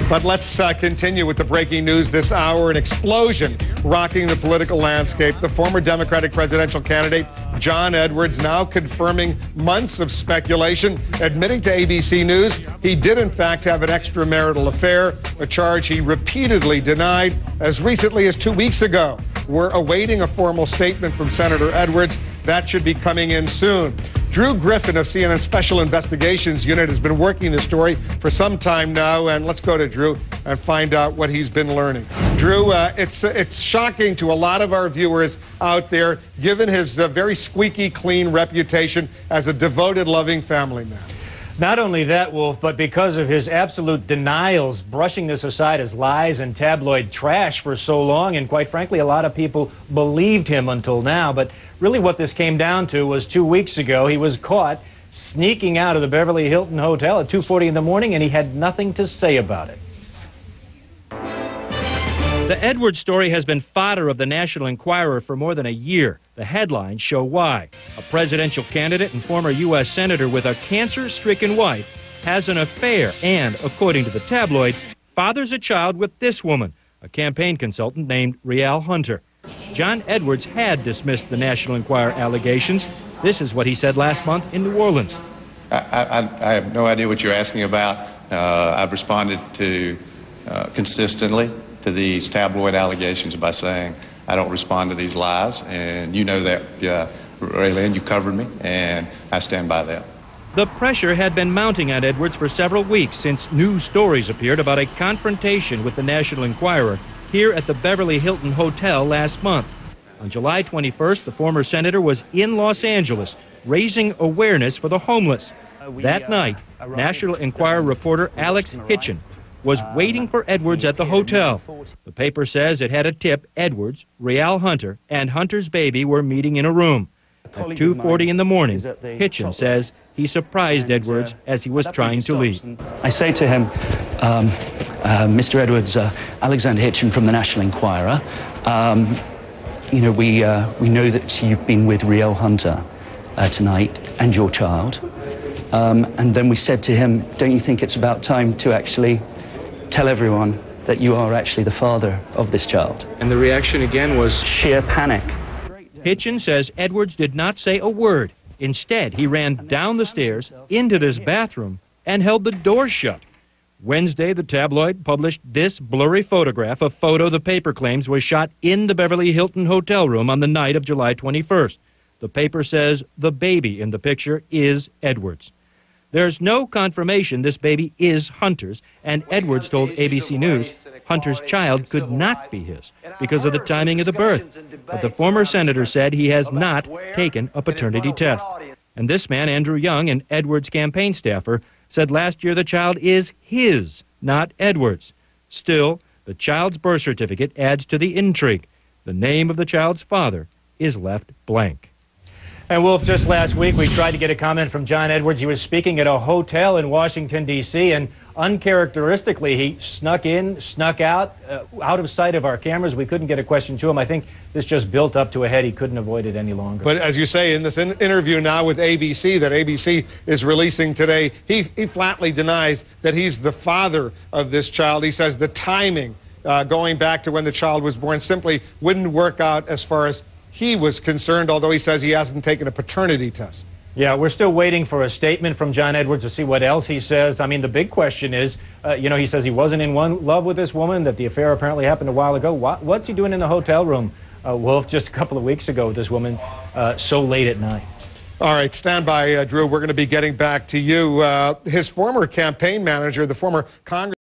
But let's continue with the breaking news this hour. An explosion rocking the political landscape. The former Democratic presidential candidate, John Edwards, now confirming months of speculation, admitting to ABC News he did in fact have an extramarital affair, a charge he repeatedly denied as recently as 2 weeks ago. We're awaiting a formal statement from Senator Edwards. That should be coming in soon. Drew Griffin of CNN's Special Investigations Unit has been working this story for some time now, and let's go to Drew and find out what he's been learning. Drew, it's shocking to a lot of our viewers out there, given his very squeaky clean reputation as a devoted, loving family man. Not only that, Wolf, but because of his absolute denials, brushing this aside as lies and tabloid trash for so long, and quite frankly, a lot of people believed him until now. But really what this came down to was 2 weeks ago, he was caught sneaking out of the Beverly Hilton Hotel at 2:40 in the morning, and he had nothing to say about it. The Edwards story has been fodder of the National Enquirer for more than a year. The headlines show why. A presidential candidate and former U.S. senator with a cancer-stricken wife has an affair and, according to the tabloid, fathers a child with this woman, a campaign consultant named Rielle Hunter. John Edwards had dismissed the National Enquirer allegations. This is what he said last month in New Orleans. I have no idea what you're asking about. I've responded to consistently to these tabloid allegations by saying I don't respond to these lies, and you know that, Rielle, you covered me, and I stand by that. The pressure had been mounting on Edwards for several weeks since new stories appeared about a confrontation with the National Enquirer here at the Beverly Hilton Hotel last month. On July 21st, the former senator was in Los Angeles raising awareness for the homeless. That night, National Enquirer reporter Alex Hitchen was waiting for Edwards at the hotel. The paper says it had a tip Edwards, Rielle Hunter, and Hunter's baby were meeting in a room. At 2:40 in the morning, Hitchen says he surprised Edwards as he was trying to leave. I say to him, Mr. Edwards, Alexander Hitchen from the National Enquirer, you know, we know that you've been with Rielle Hunter tonight and your child. And then we said to him, don't you think it's about time to actually tell everyone that you are actually the father of this child? And the reaction again was sheer panic. Hitchen says Edwards did not say a word. Instead, he ran down the stairs into this bathroom and held the door shut. Wednesday, the tabloid published this blurry photograph, a photo the paper claims was shot in the Beverly Hilton hotel room on the night of July 21st. The paper says the baby in the picture is Edwards. There's no confirmation this baby is Hunter's, and Edwards told ABC News Hunter's child could not be his because of the timing of the birth. But the former senator said he has not taken a paternity test. And this man, Andrew Young, an Edwards campaign staffer, said last year the child is his, not Edwards. Still, the child's birth certificate adds to the intrigue. The name of the child's father is left blank. And Wolf, just last week we tried to get a comment from John Edwards. He was speaking at a hotel in Washington, D.C., and uncharacteristically he snuck in, snuck out of sight of our cameras. We couldn't get a question to him. I think this just built up to a head. He couldn't avoid it any longer. But as you say, in this interview now with ABC that ABC is releasing today, he flatly denies that he's the father of this child. He says the timing going back to when the child was born simply wouldn't work out as far as he was concerned, although he says he hasn't taken a paternity test. Yeah, we're still waiting for a statement from John Edwards to see what else he says. I mean, the big question is, you know, he says he wasn't in love with this woman, that the affair apparently happened a while ago. What's he doing in the hotel room, Wolf, just a couple of weeks ago with this woman so late at night? All right, stand by, Drew. We're going to be getting back to you. His former campaign manager, the former Congress